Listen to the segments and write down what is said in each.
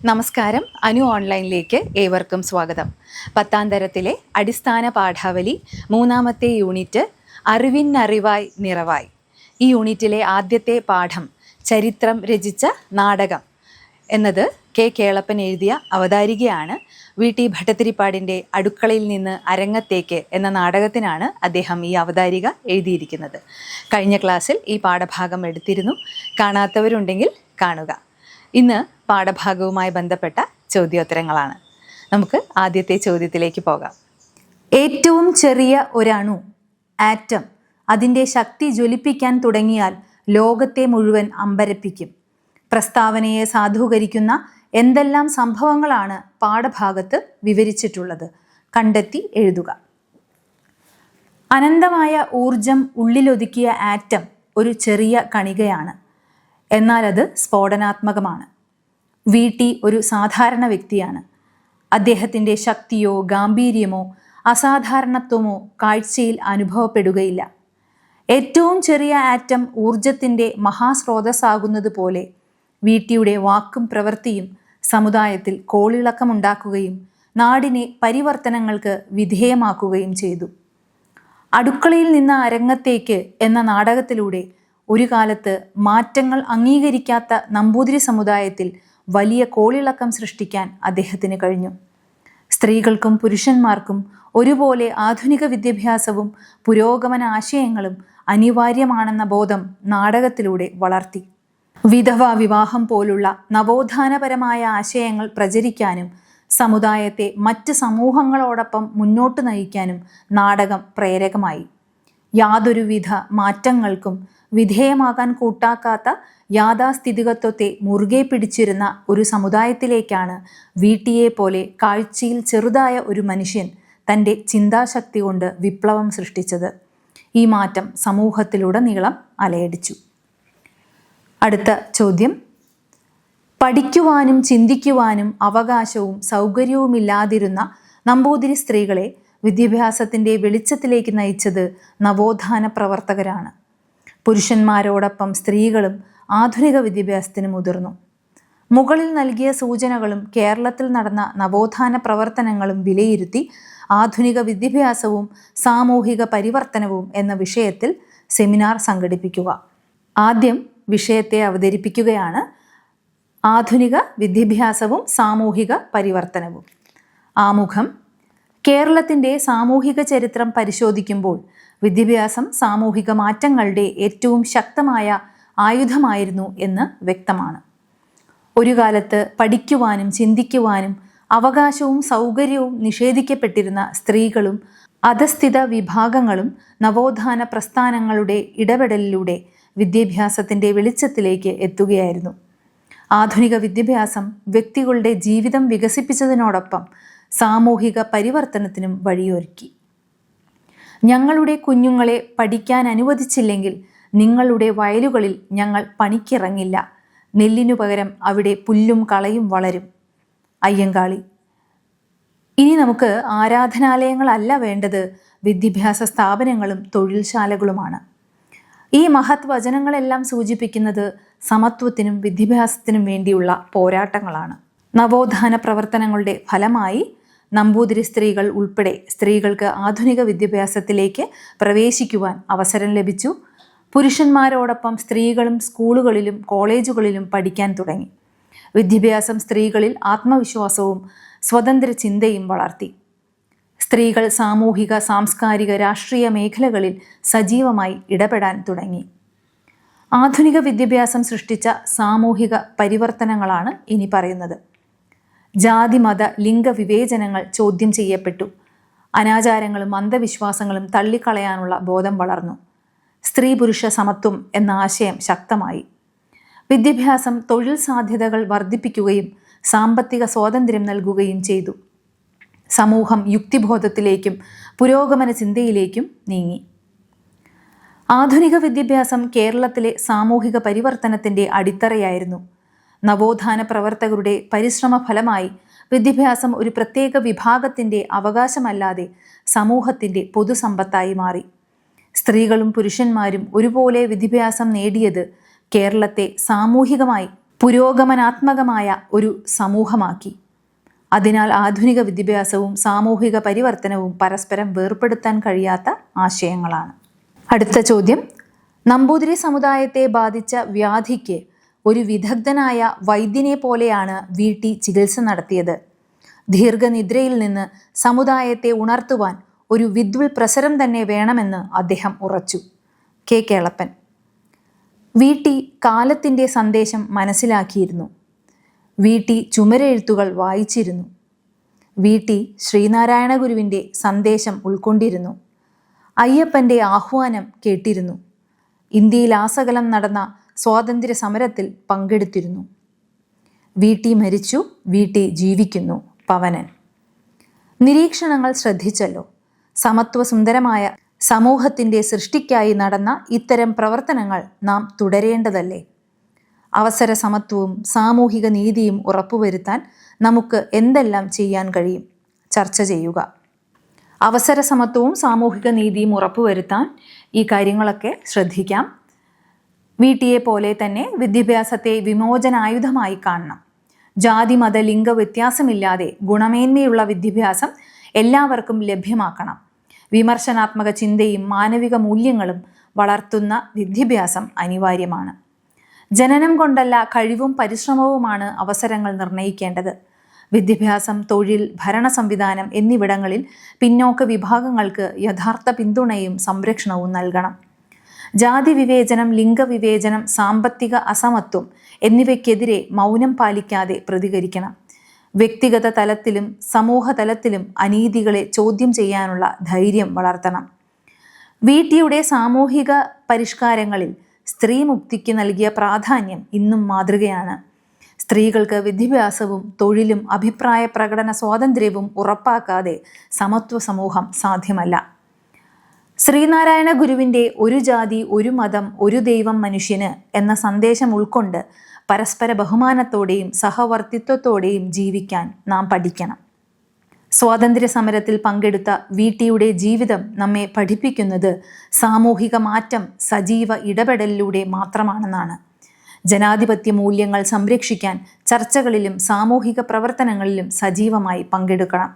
നമസ്കാരം. അനു ഓൺലൈനിലേക്ക് ഏവർക്കും സ്വാഗതം. 10ാം തരത്തിലെ അടിസ്ഥാന പാഠാവലി 3ാമത്തെ യൂണിറ്റ് അറിവിന്നറിവായി നിറവായി. ഈ യൂണിറ്റിലെ ആദ്യത്തെ പാഠം ചരിത്രം രചിച്ച നാടകം എന്നത് കെ കേളപ്പൻ എഴുതിയ അവതാരികയാണ്. വി.ടി. ഭട്ടതിരിപ്പാടിൻ്റെ അടുക്കളയിൽ നിന്ന് അരങ്ങത്തേക്ക് എന്ന നാടകത്തിനാണ് അദ്ദേഹം ഈ അവതാരിക എഴുതിയിരിക്കുന്നത്. കഴിഞ്ഞ ക്ലാസ്സിൽ ഈ പാഠഭാഗം എടുത്തിരുന്നു. കാണാത്തവരുണ്ടെങ്കിൽ കാണുക. ഇന്ന് പാഠഭാഗവുമായി ബന്ധപ്പെട്ട ചോദ്യോത്തരങ്ങളാണ്. നമുക്ക് ആദ്യത്തെ ചോദ്യത്തിലേക്ക് പോകാം. ഏറ്റവും ചെറിയ ഒരണു, ആറ്റം, അതിൻ്റെ ശക്തി ജ്വലിപ്പിക്കാൻ തുടങ്ങിയാൽ ലോകത്തെ മുഴുവൻ അമ്പരപ്പിക്കും. പ്രസ്താവനയെ സാധൂകരിക്കുന്ന എന്തെല്ലാം സംഭവങ്ങളാണ് പാഠഭാഗത്ത് വിവരിച്ചിട്ടുള്ളത്? കണ്ടെത്തി എഴുതുക. അനന്തമായ ഊർജം ഉള്ളിലൊതുക്കിയ ആറ്റം ഒരു ചെറിയ കണികയാണ്. എന്നാൽ അത് സ്ഫോടനാത്മകമാണ്. വി.ടി. ഒരു സാധാരണ വ്യക്തിയാണ്. അദ്ദേഹത്തിൻ്റെ ശക്തിയോ ഗാംഭീര്യമോ അസാധാരണത്വമോ കാഴ്ചയിൽ അനുഭവപ്പെടുകയില്ല. ഏറ്റവും ചെറിയ ആറ്റം ഊർജത്തിൻ്റെ മഹാസ്രോതസ്സാകുന്നത് പോലെ വി.ടിയുടെ വാക്കും പ്രവൃത്തിയും സമുദായത്തിൽ കോളിളക്കമുണ്ടാക്കുകയും നാടിനെ പരിവർത്തനങ്ങൾക്ക് വിധേയമാക്കുകയും ചെയ്തു. അടുക്കളയിൽ നിന്ന് അരങ്ങത്തേക്ക് എന്ന നാടകത്തിലൂടെ ഒരു കാലത്ത് മാറ്റങ്ങൾ അംഗീകരിക്കാത്ത നമ്പൂതിരി സമുദായത്തിൽ വലിയ കോളിളക്കം സൃഷ്ടിക്കാൻ അദ്ദേഹത്തിന് കഴിഞ്ഞു. സ്ത്രീകൾക്കും പുരുഷന്മാർക്കും ഒരുപോലെ ആധുനിക വിദ്യാഭ്യാസവും പുരോഗമന ആശയങ്ങളും അനിവാര്യമാണെന്ന ബോധം നാടകത്തിലൂടെ വളർത്തി. വിധവാ വിവാഹം പോലുള്ള നവോത്ഥാനപരമായ ആശയങ്ങൾ പ്രചരിക്കാനും സമുദായത്തെ മറ്റ് സമൂഹങ്ങളോടൊപ്പം മുന്നോട്ട് നയിക്കാനും നാടകം പ്രേരകമായി. യാതൊരുവിധ മാറ്റങ്ങൾക്കും വിധേയമാകാൻ കൂട്ടാക്കാത്ത യാഥാസ്ഥിതികത്വത്തെ മുറുകെ പിടിച്ചിരുന്ന ഒരു സമുദായത്തിലേക്കാണ് വി.ടിയെ പോലെ കാഴ്ചയിൽ ചെറുതായ ഒരു മനുഷ്യൻ തൻ്റെ ചിന്താശക്തി കൊണ്ട് വിപ്ലവം സൃഷ്ടിച്ചത്. ഈ മാറ്റം സമൂഹത്തിലുടനീളം അലയടിച്ചു. അടുത്ത ചോദ്യം. പഠിക്കുവാനും ചിന്തിക്കുവാനും അവകാശവും സൗകര്യവുമില്ലാതിരുന്ന നമ്പൂതിരി സ്ത്രീകളെ വിദ്യാഭ്യാസത്തിൻ്റെ വെളിച്ചത്തിലേക്ക് നയിച്ചത് നവോത്ഥാന പ്രവർത്തകരാണ്. പുരുഷന്മാരോടൊപ്പം സ്ത്രീകളും ആധുനിക വിദ്യാഭ്യാസത്തിന് മുതിർന്നു. മുകളിൽ നൽകിയ സൂചനകളും കേരളത്തിൽ നടന്ന നവോത്ഥാന പ്രവർത്തനങ്ങളും വിലയിരുത്തി ആധുനിക വിദ്യാഭ്യാസവും സാമൂഹിക പരിവർത്തനവും എന്ന വിഷയത്തിൽ സെമിനാർ സംഘടിപ്പിക്കുക. ആദ്യം വിഷയത്തെ അവതരിപ്പിക്കുകയാണ്. ആധുനിക വിദ്യാഭ്യാസവും സാമൂഹിക പരിവർത്തനവും. ആമുഖം. കേരളത്തിൻ്റെ സാമൂഹിക ചരിത്രം പരിശോധിക്കുമ്പോൾ വിദ്യാഭ്യാസം സാമൂഹിക മാറ്റങ്ങളുടെ ഏറ്റവും ശക്തമായ ആയുധമായിരുന്നു എന്ന് വ്യക്തമാണ്. ഒരു കാലത്ത് പഠിക്കുവാനും ചിന്തിക്കുവാനും അവകാശവും സൗകര്യവും നിഷേധിക്കപ്പെട്ടിരുന്ന സ്ത്രീകളും അധസ്ഥിത വിഭാഗങ്ങളും നവോത്ഥാന പ്രസ്ഥാനങ്ങളുടെ ഇടപെടലിലൂടെ വിദ്യാഭ്യാസത്തിൻ്റെ വെളിച്ചത്തിലേക്ക് എത്തുകയായിരുന്നു. ആധുനിക വിദ്യാഭ്യാസം വ്യക്തികളുടെ ജീവിതം വികസിപ്പിച്ചതിനോടൊപ്പം സാമൂഹിക പരിവർത്തനത്തിനും വഴിയൊരുക്കി. ഞങ്ങളുടെ കുഞ്ഞുങ്ങളെ പഠിക്കാൻ അനുവദിച്ചില്ലെങ്കിൽ നിങ്ങളുടെ വയലുകളിൽ ഞങ്ങൾ പണിക്കിറങ്ങില്ല. നെല്ലിനു പകരം അവിടെ പുല്ലും കളയും വളരും. അയ്യങ്കാളി. ഇനി നമുക്ക് ആരാധനാലയങ്ങളല്ല വേണ്ടത്, വിദ്യാഭ്യാസ സ്ഥാപനങ്ങളും തൊഴിൽശാലകളുമാണ്. ഈ മഹത് വചനങ്ങളെല്ലാം സൂചിപ്പിക്കുന്നത് സമത്വത്തിനും വിദ്യാഭ്യാസത്തിനും വേണ്ടിയുള്ള പോരാട്ടങ്ങളാണ്. നവോത്ഥാന പ്രവർത്തനങ്ങളുടെ ഫലമായി നമ്പൂതിരി സ്ത്രീകൾ ഉൾപ്പെടെ സ്ത്രീകൾക്ക് ആധുനിക വിദ്യാഭ്യാസത്തിലേക്ക് പ്രവേശിക്കുവാൻ അവസരം ലഭിച്ചു. പുരുഷന്മാരോടൊപ്പം സ്ത്രീകളും സ്കൂളുകളിലും കോളേജുകളിലും പഠിക്കാൻ തുടങ്ങി. വിദ്യാഭ്യാസം സ്ത്രീകളിൽ ആത്മവിശ്വാസവും സ്വതന്ത്ര ചിന്തയും വളർത്തി. സ്ത്രീകൾ സാമൂഹിക, സാംസ്കാരിക, രാഷ്ട്രീയ മേഖലകളിൽ സജീവമായി ഇടപെടാൻ തുടങ്ങി. ആധുനിക വിദ്യാഭ്യാസം സൃഷ്ടിച്ച സാമൂഹിക പരിവർത്തനങ്ങളാണ് ഇനി പറയുന്നത്. ജാതി മത ലിംഗ വിവേചനങ്ങൾ ചോദ്യം ചെയ്യപ്പെട്ടു. അനാചാരങ്ങളും അന്ധവിശ്വാസങ്ങളും തള്ളിക്കളയാനുള്ള ബോധം വളർന്നു. സ്ത്രീ പുരുഷ സമത്വം എന്ന ആശയം ശക്തമായി. വിദ്യാഭ്യാസം തൊഴിൽ സാധ്യതകൾ വർദ്ധിപ്പിക്കുകയും സാമ്പത്തിക സ്വാതന്ത്ര്യം നൽകുകയും ചെയ്തു. സമൂഹം യുക്തിബോധത്തിലേക്കും പുരോഗമന ചിന്തയിലേക്കും നീങ്ങി. ആധുനിക വിദ്യാഭ്യാസം കേരളത്തിലെ സാമൂഹിക പരിവർത്തനത്തിൻ്റെ അടിത്തറയായിരുന്നു. നവോത്ഥാന പ്രവർത്തകരുടെ പരിശ്രമ ഫലമായി വിദ്യാഭ്യാസം ഒരു പ്രത്യേക വിഭാഗത്തിൻ്റെ അവകാശമല്ലാതെ സമൂഹത്തിൻ്റെ പൊതുസമ്പത്തായി മാറി. സ്ത്രീകളും പുരുഷന്മാരും ഒരുപോലെ വിദ്യാഭ്യാസം നേടിയത് കേരളത്തെ സാമൂഹികമായി പുരോഗമനാത്മകമായ ഒരു സമൂഹമാക്കി. അതിനാൽ ആധുനിക വിദ്യാഭ്യാസവും സാമൂഹിക പരിവർത്തനവും പരസ്പരം വേർപെടുത്താൻ കഴിയാത്ത ആശയങ്ങളാണ്. അടുത്ത ചോദ്യം, നമ്പൂതിരി സമുദായത്തെ ബാധിച്ച വ്യാധിക്ക് ഒരു വിദഗ്ധനായ വൈദ്യനെ പോലെയാണ് VT ചികിത്സ നടത്തിയത്. ദീർഘനിദ്രയിൽ നിന്ന് സമുദായത്തെ ഉണർത്തുവാൻ ഒരു വിദ്വൽ പ്രസരം തന്നെ വേണമെന്ന് അദ്ദേഹം ഉറച്ചു. K. കേളപ്പൻ. VT കാലത്തിൻ്റെ സന്ദേശം മനസ്സിലാക്കിയിരുന്നു. VT ചുമരെഴുത്തുകൾ വായിച്ചിരുന്നു. VT ശ്രീനാരായണ ഗുരുവിൻ്റെ സന്ദേശം ഉൾക്കൊണ്ടിരുന്നു. അയ്യപ്പൻ്റെ ആഹ്വാനം കേട്ടിരുന്നു. ഇന്ത്യയിലാസകലം നടന്ന സ്വാതന്ത്ര്യ സമരത്തിൽ പങ്കെടുത്തിരുന്നു. VT മരിച്ചു, VT ജീവിക്കുന്നു. പവനൻ. നിരീക്ഷണങ്ങൾ ശ്രദ്ധിച്ചല്ലോ. സമത്വസുന്ദരമായ സമൂഹത്തിൻ്റെ സൃഷ്ടിക്കായി നടന്ന ഇത്തരം പ്രവർത്തനങ്ങൾ നാം തുടരേണ്ടതല്ലേ? അവസര സമത്വവും സാമൂഹിക നീതിയും ഉറപ്പുവരുത്താൻ നമുക്ക് എന്തെല്ലാം ചെയ്യാൻ കഴിയും? ചർച്ച ചെയ്യുക. അവസര സമത്വവും സാമൂഹിക നീതിയും ഉറപ്പുവരുത്താൻ ഈ കാര്യങ്ങളൊക്കെ ശ്രദ്ധിക്കാം. VTയെ പോലെ തന്നെ വിദ്യാഭ്യാസത്തെ വിമോചനായുധമായി കാണണം. ജാതി മത ലിംഗ വ്യത്യാസമില്ലാതെ ഗുണമേന്മയുള്ള വിദ്യാഭ്യാസം എല്ലാവർക്കും ലഭ്യമാക്കണം. വിമർശനാത്മക ചിന്തയും മാനവിക മൂല്യങ്ങളും വളർത്തുന്ന വിദ്യാഭ്യാസം അനിവാര്യമാണ്. ജനനം കൊണ്ടല്ല, കഴിവും പരിശ്രമവുമാണ് അവസരങ്ങൾ നിർണ്ണയിക്കേണ്ടത്. വിദ്യാഭ്യാസം, തൊഴിൽ, ഭരണ സംവിധാനം എന്നിവിടങ്ങളിൽ പിന്നോക്ക വിഭാഗങ്ങൾക്ക് യഥാർത്ഥ പിന്തുണയും സംരക്ഷണവും നൽകണം. ജാതി വിവേചനം, ലിംഗവിവേചനം, സാമ്പത്തിക അസമത്വം എന്നിവയ്ക്കെതിരെ മൗനം പാലിക്കാതെ പ്രതികരിക്കണം. വ്യക്തിഗത തലത്തിലും സമൂഹ തലത്തിലും അനീതികളെ ചോദ്യം ചെയ്യാനുള്ള ധൈര്യം വളർത്തണം. VTയുടെ സാമൂഹിക പരിഷ്കാരങ്ങളിൽ സ്ത്രീ മുക്തിക്ക് നൽകിയ പ്രാധാന്യം ഇന്നും മാതൃകയാണ്. സ്ത്രീകൾക്ക് വിദ്യാഭ്യാസവും തൊഴിലും അഭിപ്രായ പ്രകടന സ്വാതന്ത്ര്യവും ഉറപ്പാക്കാതെ സമത്വ സമൂഹം സാധ്യമല്ല. ശ്രീനാരായണ ഗുരുവിൻ്റെ ഒരു ജാതി, ഒരു മതം, ഒരു ദൈവം മനുഷ്യന് എന്ന സന്ദേശം ഉൾക്കൊണ്ട് പരസ്പര ബഹുമാനത്തോടെയും സഹവർത്തിത്വത്തോടെയും ജീവിക്കാൻ നാം പഠിക്കണം. സ്വാതന്ത്ര്യ സമരത്തിൽ പങ്കെടുത്ത VTയുടെ ജീവിതം നമ്മെ പഠിപ്പിക്കുന്നത് സാമൂഹിക മാറ്റം സജീവ ഇടപെടലിലൂടെ മാത്രമാണെന്നാണ്. ജനാധിപത്യ മൂല്യങ്ങൾ സംരക്ഷിക്കാൻ ചർച്ചകളിലും സാമൂഹിക പ്രവർത്തനങ്ങളിലും സജീവമായി പങ്കെടുക്കണം.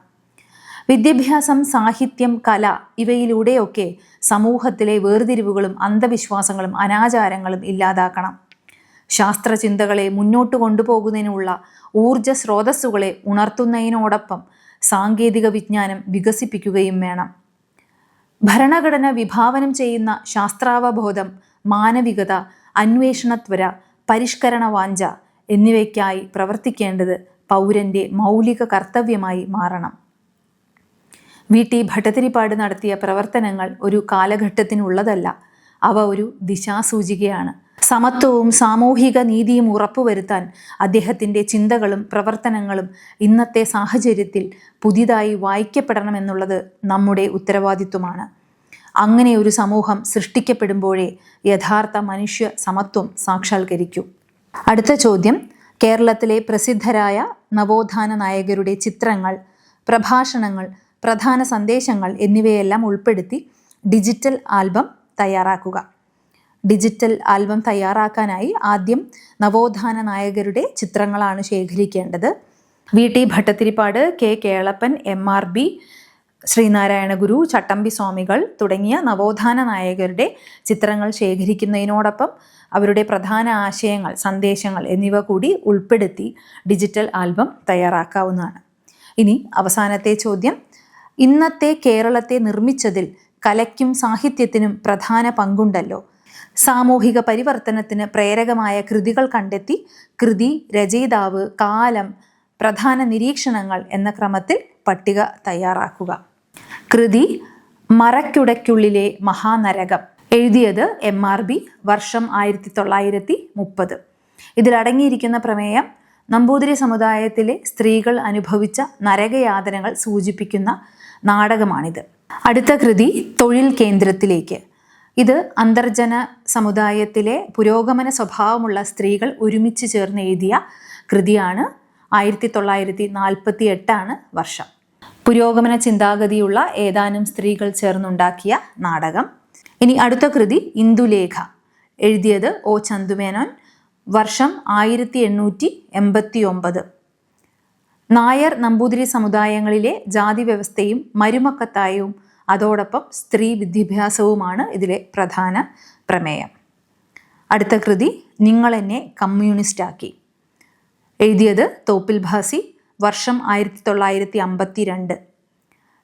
വിദ്യാഭ്യാസം, സാഹിത്യം, കല ഇവയിലൂടെയൊക്കെ സമൂഹത്തിലെ വേർതിരിവുകളും അന്ധവിശ്വാസങ്ങളും അനാചാരങ്ങളും ഇല്ലാതാക്കണം. ശാസ്ത്രചിന്തകളെ മുന്നോട്ട് കൊണ്ടുപോകുന്നതിനുള്ള ഊർജ സ്രോതസ്സുകളെ ഉണർത്തുന്നതിനോടൊപ്പം സാങ്കേതിക വിജ്ഞാനം വികസിപ്പിക്കുകയും വേണം. ഭരണഘടന വിഭാവനം ചെയ്യുന്ന ശാസ്ത്രാവബോധം, മാനവികത, അന്വേഷണത്വര, പരിഷ്കരണ വാഞ്ച എന്നിവയ്ക്കായി പ്രവർത്തിക്കേണ്ടത് പൗരൻ്റെ മൗലിക കർത്തവ്യമായി മാറണം. VT ഭട്ടതിരിപ്പാട് നടത്തിയ പ്രവർത്തനങ്ങൾ ഒരു കാലഘട്ടത്തിനുള്ളതല്ല, അവ ഒരു ദിശാസൂചികയാണ്. സമത്വവും സാമൂഹിക നീതിയും ഉറപ്പുവരുത്താൻ അദ്ദേഹത്തിൻ്റെ ചിന്തകളും പ്രവർത്തനങ്ങളും ഇന്നത്തെ സാഹചര്യത്തിൽ പുതിയതായി വായിക്കപ്പെടണമെന്നുള്ളത് നമ്മുടെ ഉത്തരവാദിത്വമാണ്. അങ്ങനെ ഒരു സമൂഹം സൃഷ്ടിക്കപ്പെടുമ്പോഴേ യഥാർത്ഥ മനുഷ്യ സമത്വം സാക്ഷാത്കരിക്കൂ. അടുത്ത ചോദ്യം, കേരളത്തിലെ പ്രസിദ്ധരായ നവോത്ഥാന നായകരുടെ ചിത്രങ്ങൾ, പ്രഭാഷണങ്ങൾ, പ്രധാന സന്ദേശങ്ങൾ എന്നിവയെല്ലാം ഉൾപ്പെടുത്തി ഡിജിറ്റൽ ആൽബം തയ്യാറാക്കുക. ഡിജിറ്റൽ ആൽബം തയ്യാറാക്കാനായി ആദ്യം നവോത്ഥാന നായകരുടെ ചിത്രങ്ങളാണ് ശേഖരിക്കേണ്ടത്. VT Bhattathiripad, K. Kelappan, MRB, Sreenarayana ഗുരു, ചട്ടമ്പി സ്വാമികൾ തുടങ്ങിയ നവോത്ഥാന നായകരുടെ ചിത്രങ്ങൾ ശേഖരിക്കുന്നതിനോടൊപ്പം അവരുടെ പ്രധാന ആശയങ്ങൾ, സന്ദേശങ്ങൾ എന്നിവ കൂടി ഉൾപ്പെടുത്തി ഡിജിറ്റൽ ആൽബം തയ്യാറാക്കാവുന്നതാണ്. ഇനി അവസാനത്തെ ചോദ്യം, ഇന്നത്തെ കേരളത്തെ നിർമ്മിച്ചതിൽ കലയ്ക്കും സാഹിത്യത്തിനും പ്രധാന പങ്കുണ്ടല്ലോ. സാമൂഹിക പരിവർത്തനത്തിന് പ്രേരകമായ കൃതികൾ കണ്ടെത്തി കൃതി, രചയിതാവ്, കാലം, പ്രധാന നിരീക്ഷണങ്ങൾ എന്ന ക്രമത്തിൽ പട്ടിക തയ്യാറാക്കുക. കൃതി മറയ്ക്കുടയ്ക്കുള്ളിലെ മഹാനരകം, എഴുതിയത് MRB, വർഷം 1930. ഇതിലടങ്ങിയിരിക്കുന്ന പ്രമേയം നമ്പൂതിരി സമുദായത്തിലെ സ്ത്രീകൾ അനുഭവിച്ച നരകയാതനകൾ സൂചിപ്പിക്കുന്ന നാടകമാണിത്. അടുത്ത കൃതി തൊഴിൽ കേന്ദ്രത്തിലേക്ക്. ഇത് അന്തർജന സമുദായത്തിലെ പുരോഗമന സ്വഭാവമുള്ള സ്ത്രീകൾ ഒരുമിച്ച് ചേർന്ന് എഴുതിയ കൃതിയാണ്. 1948 വർഷം. പുരോഗമന ചിന്താഗതിയുള്ള ഏതാനും സ്ത്രീകൾ ചേർന്നുണ്ടാക്കിയ നാടകം. ഇനി അടുത്ത കൃതി ഇന്ദുലേഖ, എഴുതിയത് O. ചന്തുമേനോൻ, വർഷം 1889. നായർ നമ്പൂതിരി സമുദായങ്ങളിലെ ജാതി വ്യവസ്ഥയും മരുമക്കത്തായവും അതോടൊപ്പം സ്ത്രീ വിദ്യാഭ്യാസവുമാണ് ഇതിലെ പ്രധാന പ്രമേയം. അടുത്ത കൃതി നിങ്ങളെന്നെ കമ്മ്യൂണിസ്റ്റാക്കി. എഴുതിയത് തോപ്പിൽ ഭാസി. വർഷം 1952.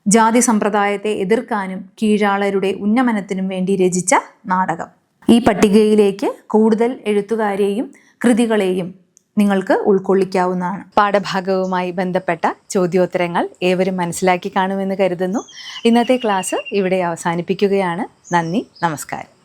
ജാതി സമ്പ്രദായത്തെ എതിർക്കാനും കീഴാളരുടെ ഉന്നമനത്തിനും വേണ്ടി രചിച്ച നാടകം. ഈ പട്ടികയിലേക്ക് കൂടുതൽ എഴുത്തുകാരെയും കൃതികളെയും നിങ്ങൾക്ക് ഉൾക്കൊള്ളിക്കാവുന്നതാണ്. പാഠഭാഗവുമായി ബന്ധപ്പെട്ട ചോദ്യോത്തരങ്ങൾ ഏവരും മനസ്സിലാക്കി കാണുമെന്ന് കരുതുന്നു. ഇന്നത്തെ ക്ലാസ് ഇവിടെ അവസാനിപ്പിക്കുകയാണ്. നന്ദി, നമസ്കാരം.